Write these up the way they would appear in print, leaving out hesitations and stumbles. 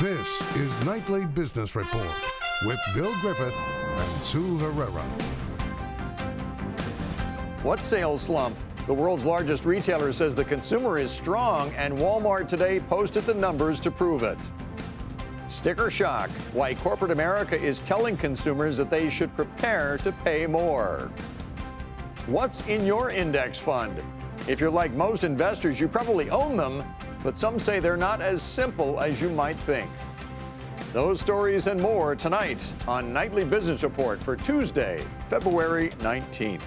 This is Nightly Business Report with Bill Griffith and Sue Herrera. What sales slump? The world's largest retailer says the consumer is strong, and Walmart today posted the numbers to prove it. Sticker shock, why corporate America is telling consumers that they should prepare to pay more. What's in your index fund? If you're like most investors, you probably own them, but some say they're not as simple as you might think. Those stories and more tonight on Nightly Business Report for Tuesday, February 19th.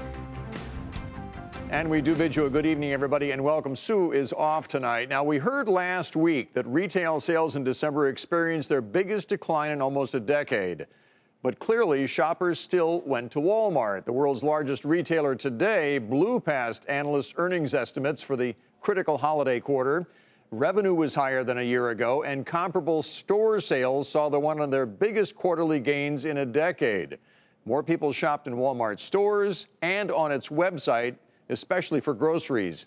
And we do bid you a good evening, everybody, and welcome. Sue is off tonight. Now, we heard last week that retail sales in December experienced their biggest decline in almost a decade. But clearly, shoppers still went to Walmart. The world's largest retailer today blew past analysts' earnings estimates for the critical holiday quarter. Revenue was higher than a year ago, and comparable store sales saw one of their biggest quarterly gains in a decade. More people shopped in Walmart stores and on its website, especially for groceries.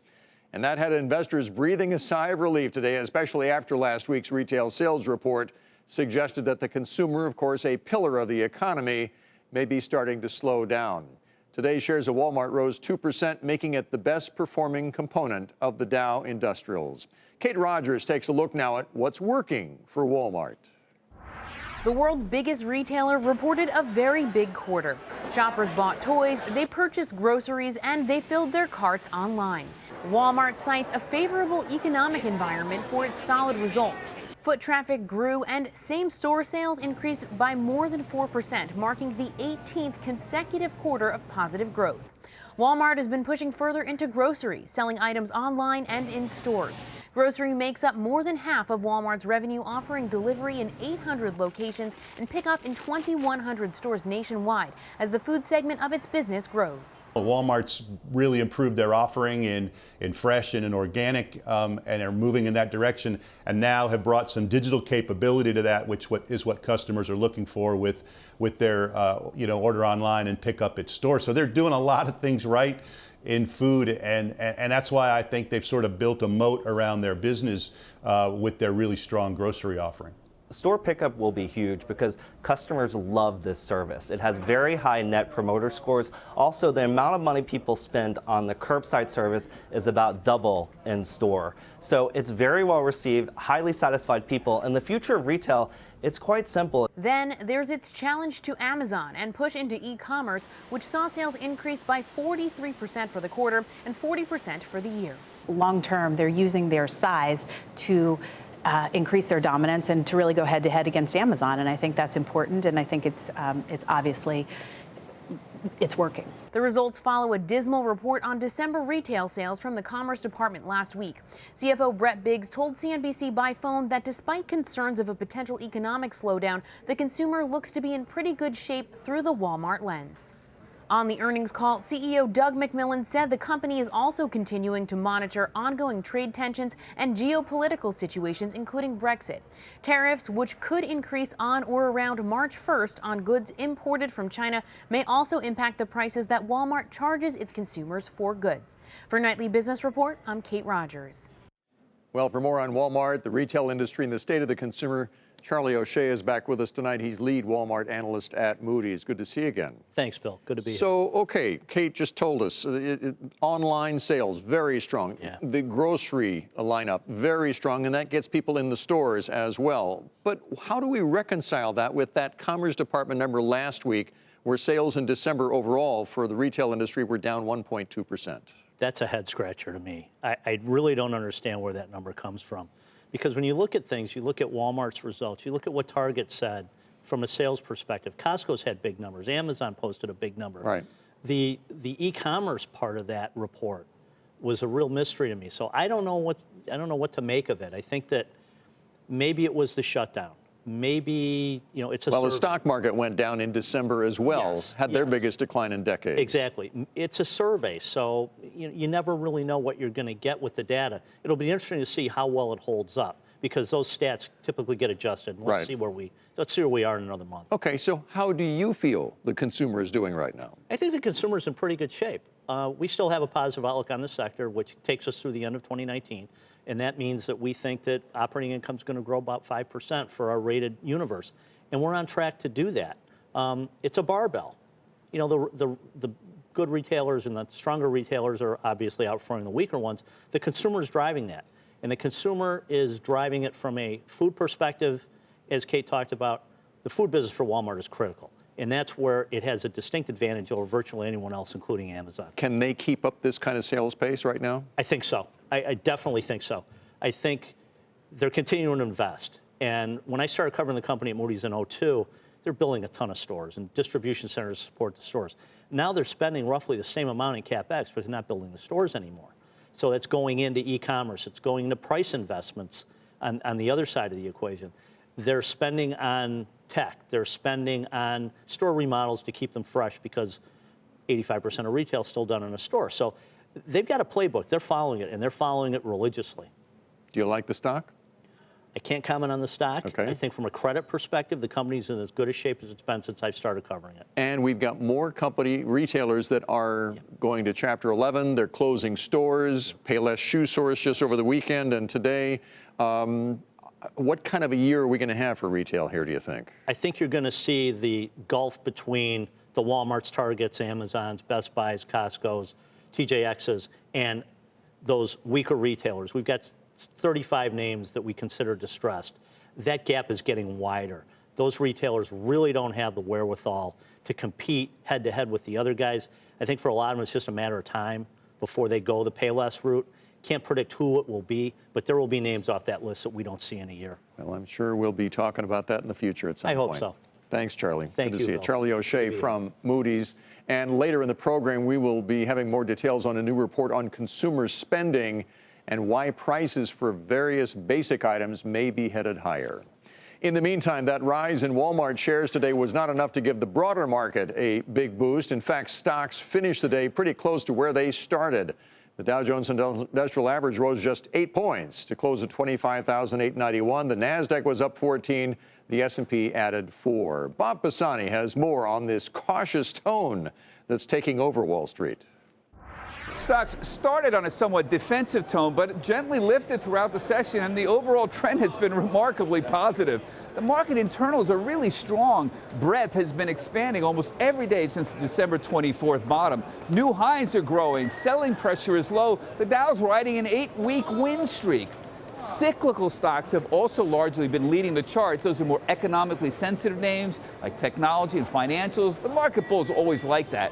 And that had investors breathing a sigh of relief today, especially after last week's retail sales report suggested that the consumer, of course, a pillar of the economy, may be starting to slow down. Today, shares of Walmart rose 2%, making it the best performing component of the Dow Industrials. Kate Rogers takes a look now at what's working for Walmart. The world's biggest retailer reported a very big quarter. Shoppers bought toys, they purchased groceries, and they filled their carts online. Walmart cites a favorable economic environment for its solid results. Foot traffic grew and same-store sales increased by more than 4%, marking the 18th consecutive quarter of positive growth. Walmart has been pushing further into grocery, selling items online and in stores. Grocery makes up more than half of Walmart's revenue, offering delivery in 800 locations and pickup in 2,100 stores nationwide as the food segment of its business grows. Walmart's really improved their offering in fresh and in organic, and are moving in that direction, and now have brought some digital capability to that, which is what customers are looking for with their order online and pick up at store. So they're doing a lot of things right in food, and that's why I think they've sort of built a moat around their business with their really strong grocery offering. Store pickup will be huge because customers love this service. It has very high net promoter scores. Also, the amount of money people spend on the curbside service is about double in store. So it's very well received, highly satisfied people. And the future of retail, it's quite simple. Then there's its challenge to Amazon and push into e-commerce, which saw sales increase by 43% for the quarter and 40% for the year. Long term, they're using their size to increase their dominance and to really go head to head against Amazon. And I think that's important. And I think it's obviously working. The results follow a dismal report on December retail sales from the Commerce Department last week. CFO Brett Biggs told CNBC by phone that despite concerns of a potential economic slowdown, the consumer looks to be in pretty good shape through the Walmart lens. On the earnings call, CEO Doug McMillon said the company is also continuing to monitor ongoing trade tensions and geopolitical situations, including Brexit. Tariffs, which could increase on or around March 1st on goods imported from China, may also impact the prices that Walmart charges its consumers for goods. For Nightly Business Report, I'm Kate Rogers. Well, for more on Walmart, the retail industry, and the state of the consumer, Charlie O'Shea is back with us tonight. He's lead Walmart analyst at Moody's. Good to see you again. Thanks, Bill. Good to be here. So, okay, Kate just told us online sales, very strong. Yeah. The grocery lineup, very strong, and that gets people in the stores as well. But how do we reconcile that with that Commerce Department number last week, where sales in December overall for the retail industry were down 1.2%? That's a head scratcher to me. I really don't understand where that number comes from. Because when you look at things, you look at Walmart's results, you look at what Target said from a sales perspective. Costco's had big numbers. Amazon posted a big number. Right. The e-commerce part of that report was a real mystery to me. So I don't know what to make of it. I think that maybe it was the shutdown. Maybe, it's a Well, survey. the stock market went down in December as well, had their biggest decline in decades. Exactly. It's a survey, so you never really know what you're going to get with the data. It'll be interesting to see how well it holds up, because those stats typically get adjusted. Let's see where we are in another month. Okay, so how do you feel the consumer is doing right now? I think the consumer is in pretty good shape. We still have a positive outlook on the sector, which takes us through the end of 2019. And that means that we think that operating income is going to grow about 5% for our rated universe. And we're on track to do that. It's a barbell. You know, the good retailers and the stronger retailers are obviously outperforming the weaker ones. The consumer is driving that. And the consumer is driving it from a food perspective. As Kate talked about, the food business for Walmart is critical. And that's where it has a distinct advantage over virtually anyone else, including Amazon. Can they keep up this kind of sales pace right now? I think so. I definitely think so. I think they're continuing to invest. And when I started covering the company at Moody's in 2002, they're building a ton of stores and distribution centers to support the stores. Now they're spending roughly the same amount in CapEx, but they're not building the stores anymore. So that's going into e-commerce. It's going into price investments on the other side of the equation. They're spending on tech. They're spending on store remodels to keep them fresh because 85% of retail is still done in a store. So they've got a playbook. They're following it, and they're following it religiously. Do you like the stock? I can't comment on the stock. Okay. I think from a credit perspective, the company's in as good a shape as it's been since I've started covering it. And we've got more retailers that are going to Chapter 11. They're closing stores. Payless Shoe Source just over the weekend and today. What kind of a year are we going to have for retail here, do you think? I think you're going to see the gulf between the Walmarts, Targets, Amazons, Best Buys, Costco's, TJX's, and those weaker retailers. We've got 35 names that we consider distressed. That gap is getting wider. Those retailers really don't have the wherewithal to compete head-to-head with the other guys. I think for a lot of them, it's just a matter of time before they go the Payless route. Can't predict who it will be, but there will be names off that list that we don't see in a year. Well, I'm sure we'll be talking about that in the future at some point. I hope so. Thanks, Charlie. Thank Good you, to see you. Bill. Charlie O'Shea from Moody's. And later in the program, we will be having more details on a new report on consumer spending and why prices for various basic items may be headed higher. In the meantime, that rise in Walmart shares today was not enough to give the broader market a big boost. In fact, stocks finished the day pretty close to where they started. The Dow Jones Industrial Average rose just 8 points to close at 25,891. The Nasdaq was up 14. The S&P added 4. Bob Pisani has more on this cautious tone that's taking over Wall Street. Stocks started on a somewhat defensive tone, but gently lifted throughout the session, and the overall trend has been remarkably positive. The market internals are really strong. Breadth has been expanding almost every day since the December 24th bottom. New highs are growing. Selling pressure is low. The Dow's riding an 8-week win streak. Cyclical stocks have also largely been leading the charts. Those are more economically sensitive names like technology and financials. The market bulls always like that.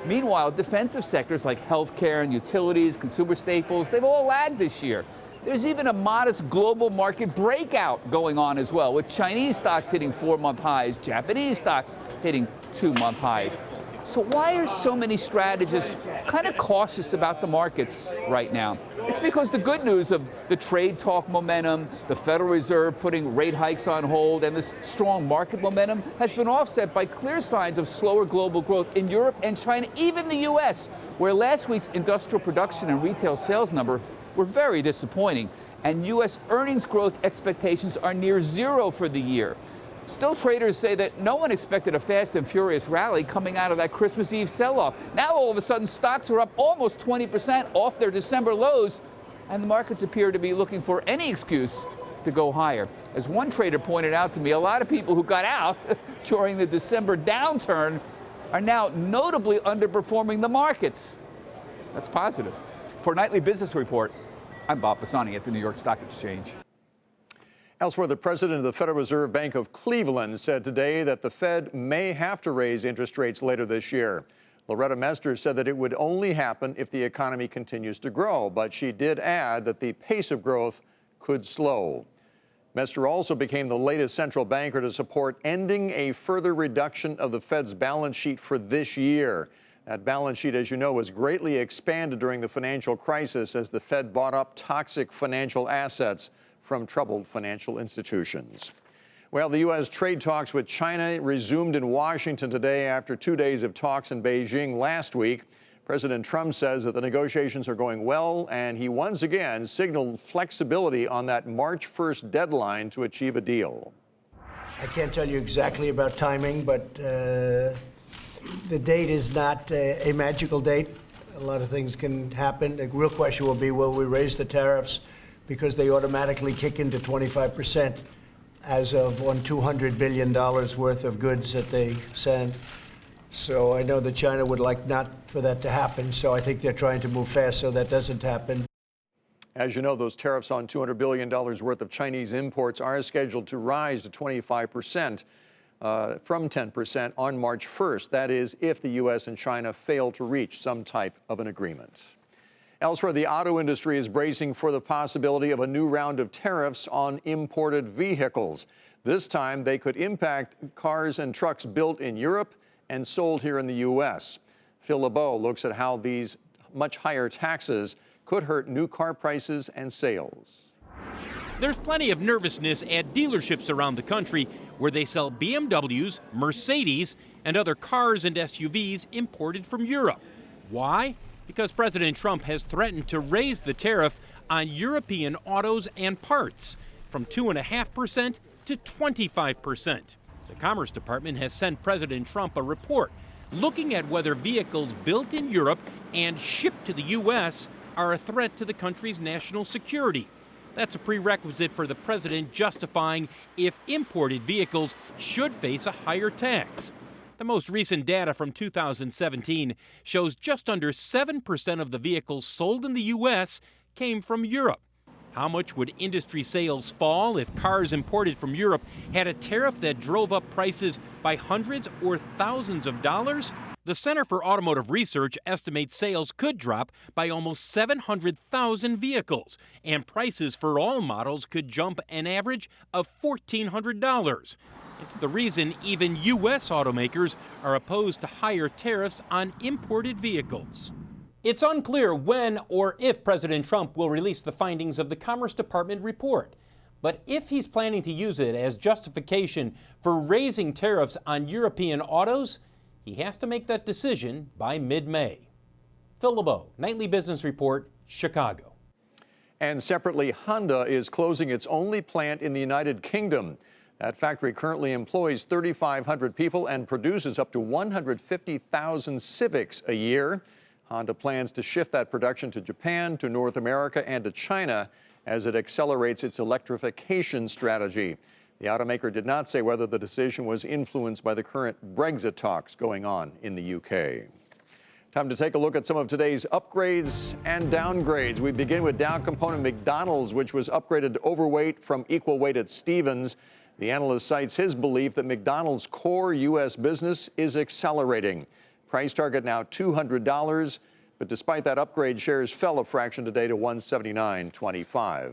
Meanwhile, defensive sectors like healthcare and utilities, consumer staples, they've all lagged this year. There's even a modest global market breakout going on as well, with Chinese stocks hitting 4-month highs, Japanese stocks hitting 2-month highs. So why are so many strategists kind of cautious about the markets right now? It's because the good news of the trade talk momentum, the Federal Reserve putting rate hikes on hold, and this strong market momentum has been offset by clear signs of slower global growth in Europe and China, even the U.S., where last week's industrial production and retail sales number were very disappointing, and U.S. earnings growth expectations are near zero for the year. Still, traders say that no one expected a fast and furious rally coming out of that Christmas Eve sell-off. Now, all of a sudden, stocks are up almost 20% off their December lows, and the markets appear to be looking for any excuse to go higher. As one trader pointed out to me, a lot of people who got out during the December downturn are now notably underperforming the markets. That's positive. For Nightly Business Report, I'm Bob Pisani at the New York Stock Exchange. Elsewhere, the president of the Federal Reserve Bank of Cleveland said today that the Fed may have to raise interest rates later this year. Loretta Mester said that it would only happen if the economy continues to grow, but she did add that the pace of growth could slow. Mester also became the latest central banker to support ending a further reduction of the Fed's balance sheet for this year. That balance sheet, as you know, was greatly expanded during the financial crisis as the Fed bought up toxic financial assets from troubled financial institutions. Well, the U.S. trade talks with China resumed in Washington today after 2 days of talks in Beijing last week. President Trump says that the negotiations are going well, and he once again signaled flexibility on that March 1st deadline to achieve a deal. I can't tell you exactly about timing, but the date is not a magical date. A lot of things can happen. The real question will be, will we raise the tariffs? because they automatically kick into 25% as of on $200 billion worth of goods that they send. So I know that China would like not for that to happen, so I think they're trying to move fast so that doesn't happen. As you know, those tariffs on $200 billion worth of Chinese imports are scheduled to rise to 25% from 10% on March 1st. That is, if the U.S. and China fail to reach some type of an agreement. Elsewhere, the auto industry is bracing for the possibility of a new round of tariffs on imported vehicles. This time, they could impact cars and trucks built in Europe and sold here in the U.S. Phil LeBeau looks at how these much higher taxes could hurt new car prices and sales. There's plenty of nervousness at dealerships around the country where they sell BMWs, Mercedes, and other cars and SUVs imported from Europe. Why? Because President Trump has threatened to raise the tariff on European autos and parts from 2.5% to 25%. The Commerce Department has sent President Trump a report looking at whether vehicles built in Europe and shipped to the U.S. are a threat to the country's national security. That's a prerequisite for the president justifying if imported vehicles should face a higher tax. The most recent data from 2017 shows just under 7% of the vehicles sold in the U.S. came from Europe. How much would industry sales fall if cars imported from Europe had a tariff that drove up prices by hundreds or thousands of dollars? The Center for Automotive Research estimates sales could drop by almost 700,000 vehicles, and prices for all models could jump an average of $1,400. It's the reason even U.S. automakers are opposed to higher tariffs on imported vehicles. It's unclear when or if President Trump will release the findings of the Commerce Department report. But if he's planning to use it as justification for raising tariffs on European autos, he has to make that decision by mid-May. Phil LeBeau, Nightly Business Report, Chicago. And separately, Honda is closing its only plant in the United Kingdom. That factory currently employs 3,500 people and produces up to 150,000 Civics a year. Honda plans to shift that production to Japan, to North America, and to China as it accelerates its electrification strategy. The automaker did not say whether the decision was influenced by the current Brexit talks going on in the UK. Time to take a look at some of today's upgrades and downgrades. We begin with Dow component McDonald's, which was upgraded to overweight from equal weight at Stevens. The analyst cites his belief that McDonald's core U.S. business is accelerating. Price target now $200, but despite that upgrade, shares fell a fraction today to $179.25.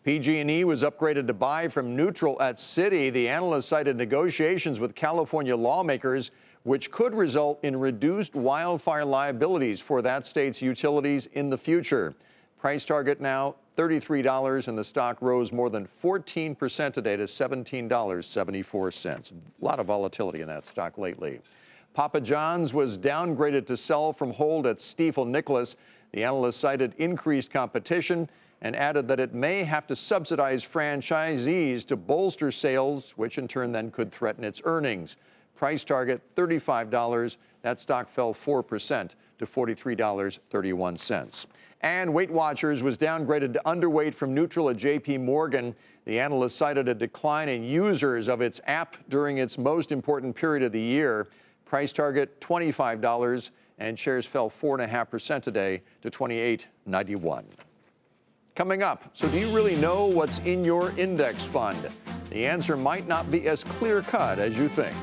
PG&E was upgraded to buy from neutral at Citi. The analyst cited negotiations with California lawmakers, which could result in reduced wildfire liabilities for that state's utilities in the future. Price target now $33, and the stock rose more than 14% today to $17.74. A lot of volatility in that stock lately. Papa John's was downgraded to sell from hold at Stifel Nicolaus. The analyst cited increased competition and added that it may have to subsidize franchisees to bolster sales, which in turn then could threaten its earnings. Price target $35. That stock fell 4% to $43.31. And Weight Watchers was downgraded to underweight from neutral at JP Morgan. The analyst cited a decline in users of its app during its most important period of the year. Price target $25, and shares fell 4.5% today to $28.91. Coming up, so do you really know what's in your index fund? The answer might not be as clear-cut as you think.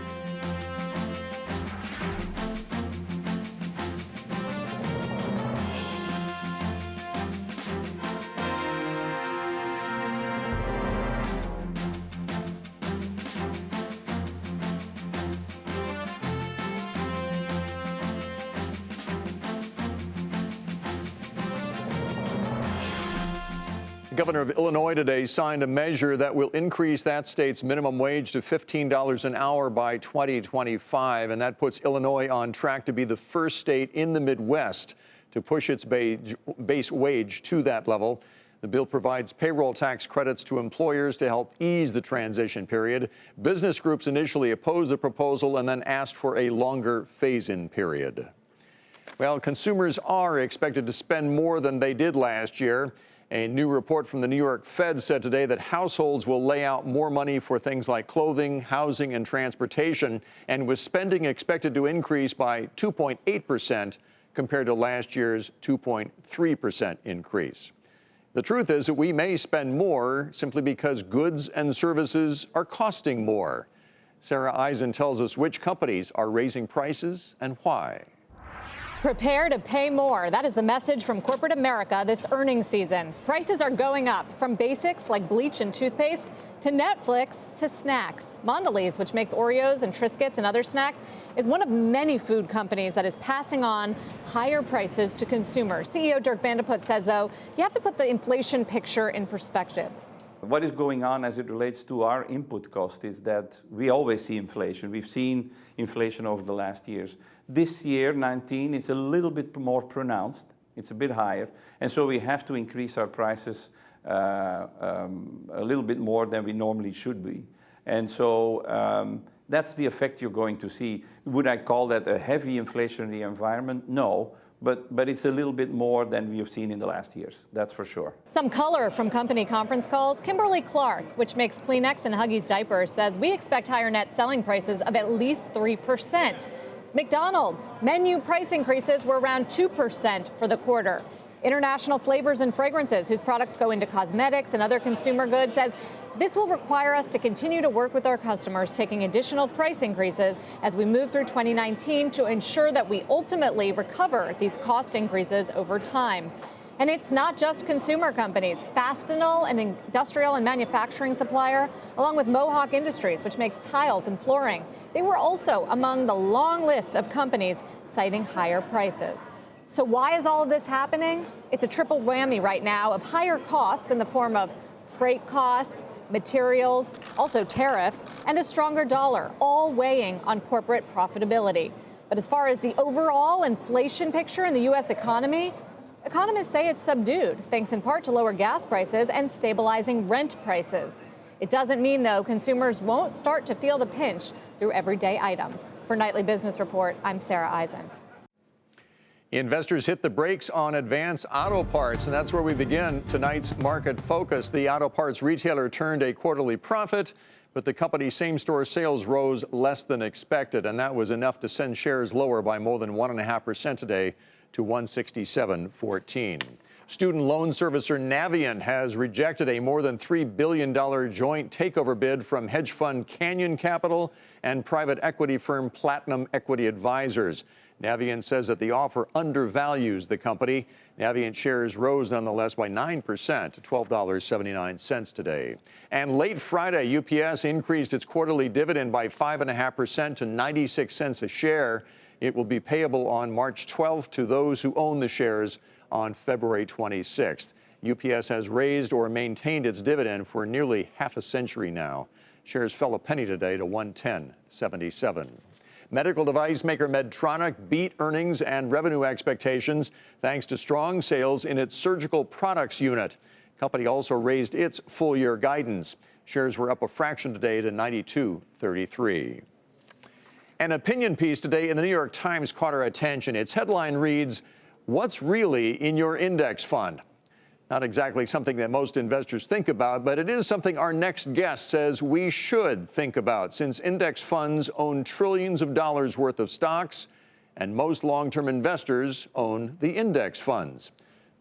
The governor of Illinois today signed a measure that will increase that state's minimum wage to $15 an hour by 2025, and that puts Illinois on track to be the first state in the Midwest to push its base wage to that level. The bill provides payroll tax credits to employers to help ease the transition period. Business groups initially opposed the proposal and then asked for a longer phase-in period. Well, consumers are expected to spend more than they did last year. A new report from the New York Fed said today that households will lay out more money for things like clothing, housing, and transportation, and with spending expected to increase by 2.8% compared to last year's 2.3% increase. The truth is that we may spend more simply because goods and services are costing more. Sarah Eisen tells us which companies are raising prices and why. Prepare to pay more. That is the message from corporate America this earnings season. Prices are going up, from basics like bleach and toothpaste to Netflix to snacks. Mondelez, which makes Oreos and Triscuits and other snacks, is one of many food companies that is passing on higher prices to consumers. CEO Dirk Van de Putte says, though, you have to put the inflation picture in perspective. What is going on as it relates to our input cost is that we always see inflation. We've seen inflation over the last years. This year, 19, it's a little bit more pronounced. It's a bit higher. And so we have to increase our prices a little bit more than we normally should be. And so that's the effect you're going to see. Would I call that a heavy inflationary environment? No. But it's a little bit more than we have seen in the last years, that's for sure. Some color from company conference calls. Kimberly-Clark, which makes Kleenex and Huggies diapers, says we expect higher net selling prices of at least 3%. McDonald's menu price increases were around 2% for the quarter. International Flavors and Fragrances, whose products go into cosmetics and other consumer goods, says this will require us to continue to work with our customers, taking additional price increases as we move through 2019 to ensure that we ultimately recover these cost increases over time. And it's not just consumer companies. Fastenal, an industrial and manufacturing supplier, along with Mohawk Industries, which makes tiles and flooring, they were also among the long list of companies citing higher prices. So why is all of this happening? It's a triple whammy right now of higher costs in the form of freight costs, materials, also tariffs, and a stronger dollar, all weighing on corporate profitability. But as far as the overall inflation picture in the U.S. economy, economists say it's subdued, thanks in part to lower gas prices and stabilizing rent prices. It doesn't mean, though, consumers won't start to feel the pinch through everyday items. For Nightly Business Report, I'm Sarah Eisen. Investors hit the brakes on Advance Auto Parts, and that's where we begin tonight's market focus. The auto parts retailer turned a quarterly profit, but the company's same-store sales rose less than expected, and that was enough to send shares lower by more than 1.5% today to 167.14. Student loan servicer Navient has rejected a more than $3 billion joint takeover bid from hedge fund Canyon Capital and private equity firm Platinum Equity Advisors. Navient says that the offer undervalues the company. Navient shares rose nonetheless by 9% to $12.79 today. And late Friday, UPS increased its quarterly dividend by 5.5% to 96 cents a share. It will be payable on March 12th to those who own the shares on February 26th. UPS has raised or maintained its dividend for nearly half a century now. Shares fell a penny today to $110.77. Medical device maker Medtronic beat earnings and revenue expectations thanks to strong sales in its surgical products unit. The company also raised its full-year guidance. Shares were up a fraction today to 92.33. An opinion piece today in the New York Times caught our attention. Its headline reads, "What's really in your index fund?" Not exactly something that most investors think about, but it is something our next guest says we should think about, since index funds own trillions of dollars worth of stocks, and most long-term investors own the index funds.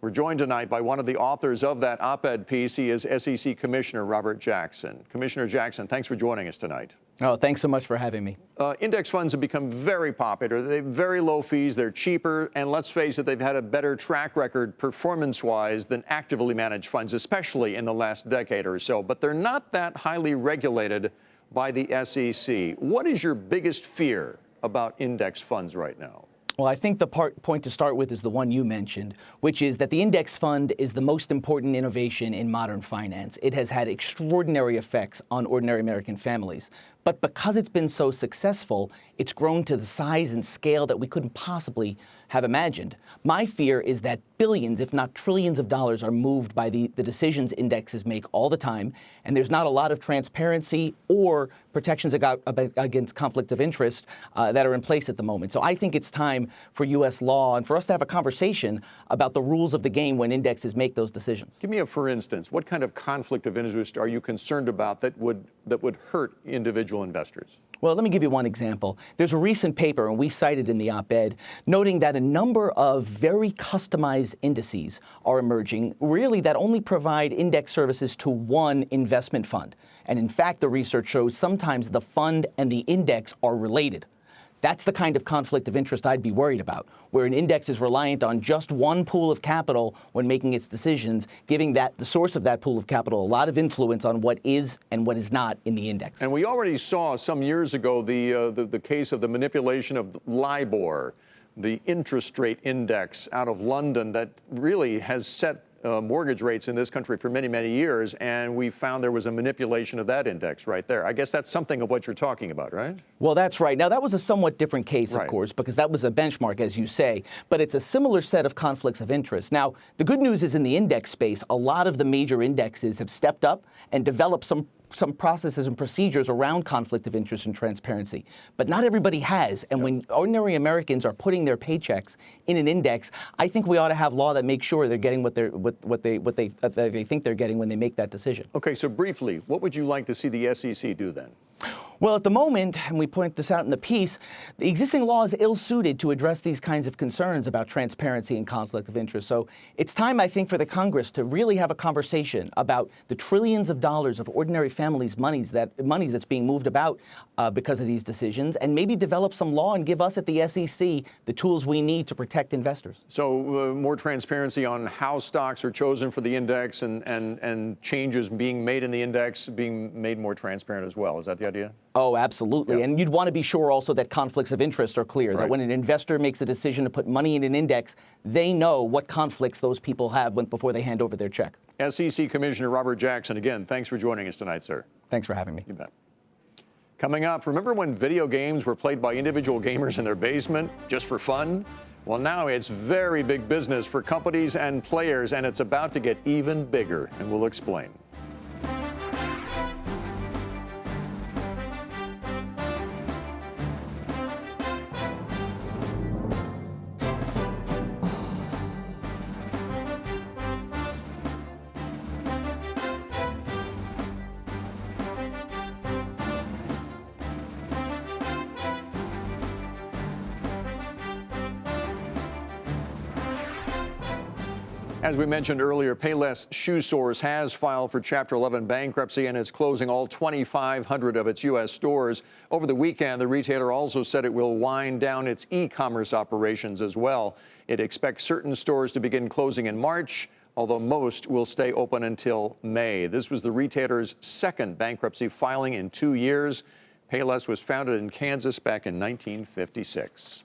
We're joined tonight by one of the authors of that op-ed piece. He is SEC Commissioner Robert Jackson. Commissioner Jackson, thanks for joining us tonight. Oh, thanks so much for having me. Index funds have become very popular. They have very low fees, they're cheaper, and let's face it, they've had a better track record performance-wise than actively managed funds, especially in the last decade or so. But they're not that highly regulated by the SEC. What is your biggest fear about index funds right now? Well, I think the point to start with is the one you mentioned, which is that the index fund is the most important innovation in modern finance. It has had extraordinary effects on ordinary American families. But because it's been so successful, it's grown to the size and scale that we couldn't possibly have imagined. My fear is that billions, if not trillions of dollars are moved by the decisions indexes make all the time, and there's not a lot of transparency or protections against conflict of interest that are in place at the moment. So I think it's time for U.S. law and for us to have a conversation about the rules of the game when indexes make those decisions. Give me a for instance. What kind of conflict of interest are you concerned about that would hurt individual investors? Well, let me give you one example. There's a recent paper, and we cited in the op-ed, noting that a number of very customized indices are emerging, really that only provide index services to one investment fund. And in fact, the research shows sometimes the fund and the index are related. That's the kind of conflict of interest I'd be worried about, where an index is reliant on just one pool of capital when making its decisions, giving the source of that pool of capital a lot of influence on what is and what is not in the index. And we already saw some years ago the case of the manipulation of LIBOR, the interest rate index out of London that really has set mortgage rates in this country for many, many years, and we found there was a manipulation of that index right there. I guess that's something of what you're talking about, right? Well, that's right. Now, that was a somewhat different case, of course, because that was a benchmark, as you say, but it's a similar set of conflicts of interest. Now, the good news is in the index space, a lot of the major indexes have stepped up and developed some processes and procedures around conflict of interest and transparency. But not everybody has. And when ordinary Americans are putting their paychecks in an index, I think we ought to have law that makes sure they're getting what they think they're getting when they make that decision. Okay, so briefly, what would you like to see the SEC do then? Well, at the moment, and we point this out in the piece, the existing law is ill-suited to address these kinds of concerns about transparency and conflict of interest. So it's time, I think, for the Congress to really have a conversation about the trillions of dollars of ordinary families' money that's being moved about because of these decisions, and maybe develop some law and give us at the SEC the tools we need to protect investors. So more transparency on how stocks are chosen for the index and changes being made in the index being made more transparent as well. Is that the idea? Oh, absolutely. Yep. And you'd want to be sure also that conflicts of interest are clear, that when an investor makes a decision to put money in an index, they know what conflicts those people have before they hand over their check. SEC Commissioner Robert Jackson, again, thanks for joining us tonight, sir. Thanks for having me. You bet. Coming up, remember when video games were played by individual gamers in their basement just for fun? Well, now it's very big business for companies and players, and it's about to get even bigger, and we'll explain. As we mentioned earlier, Payless Shoe Stores has filed for Chapter 11 bankruptcy and is closing all 2,500 of its U.S. stores. Over the weekend, the retailer also said it will wind down its e-commerce operations as well. It expects certain stores to begin closing in March, although most will stay open until May. This was the retailer's second bankruptcy filing in 2 years. Payless was founded in Kansas back in 1956.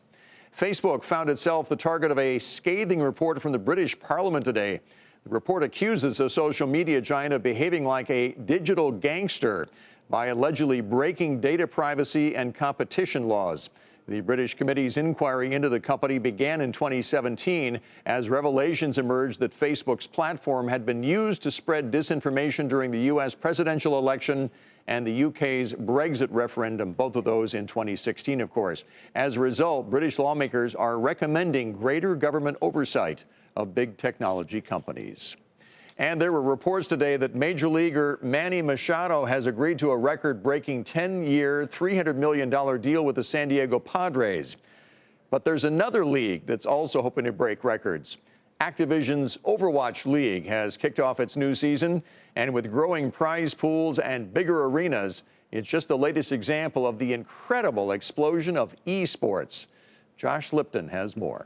Facebook found itself the target of a scathing report from the British Parliament today. The report accuses the social media giant of behaving like a digital gangster by allegedly breaking data privacy and competition laws. The British Committee's inquiry into the company began in 2017 as revelations emerged that Facebook's platform had been used to spread disinformation during the U.S. presidential election and the UK's Brexit referendum, both of those in 2016, of course. As a result, British lawmakers are recommending greater government oversight of big technology companies. And there were reports today that Major Leaguer Manny Machado has agreed to a record-breaking 10-year, $300 million deal with the San Diego Padres. But there's another league that's also hoping to break records. Activision's Overwatch League has kicked off its new season, and with growing prize pools and bigger arenas, it's just the latest example of the incredible explosion of esports. Josh Lipton has more.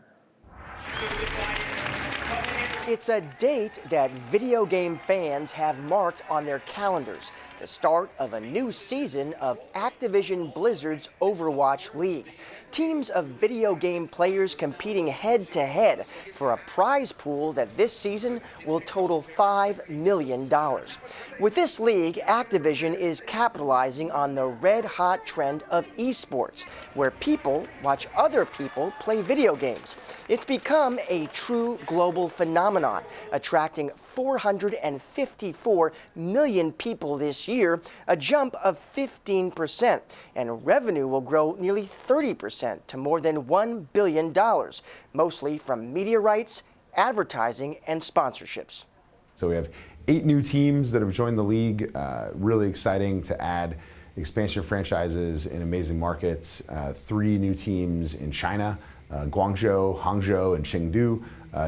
It's a date that video game fans have marked on their calendars, the start of a new season of Activision Blizzard's Overwatch League. Teams of video game players competing head-to-head for a prize pool that this season will total $5 million. With this league, Activision is capitalizing on the red-hot trend of esports, where people watch other people play video games. It's become a true global phenomenon, attracting 454 million people this year, a jump of 15%, and revenue will grow nearly 30% to more than $1 billion, mostly from media rights, advertising, and sponsorships. So we have 8 new teams that have joined the league. Really exciting to add expansion franchises in amazing markets. 3 new teams in China, Guangzhou, Hangzhou, and Chengdu.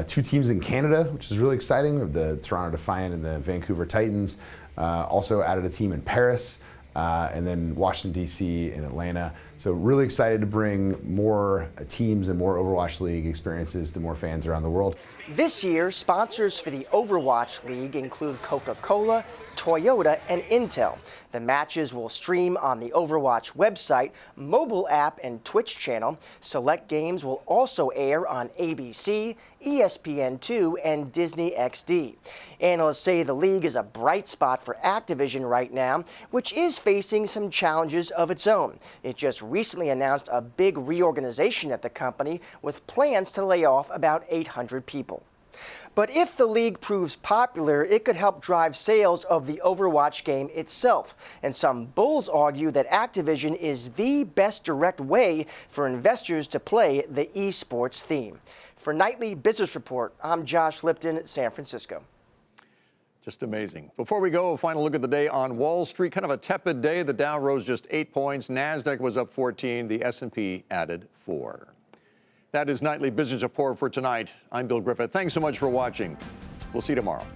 2 teams in Canada, which is really exciting, of the Toronto Defiant and the Vancouver Titans. Also added a team in Paris, and then Washington, D.C. and Atlanta. So really excited to bring more teams and more Overwatch League experiences to more fans around the world. This year, sponsors for the Overwatch League include Coca-Cola, Toyota, and Intel. The matches will stream on the Overwatch website, mobile app, and Twitch channel. Select games will also air on ABC, ESPN2, and Disney XD. Analysts say the league is a bright spot for Activision right now, which is facing some challenges of its own. It just recently announced a big reorganization at the company with plans to lay off about 800 people. But if the league proves popular, it could help drive sales of the Overwatch game itself. And some bulls argue that Activision is the best direct way for investors to play the esports theme. For Nightly Business Report, I'm Josh Lipton, San Francisco. Just amazing. Before we go, a final look at the day on Wall Street. Kind of a tepid day. The Dow rose just 8 points. NASDAQ was up 14. The S&P added 4. That is Nightly Business Report for tonight. I'm Bill Griffith. Thanks so much for watching. We'll see you tomorrow.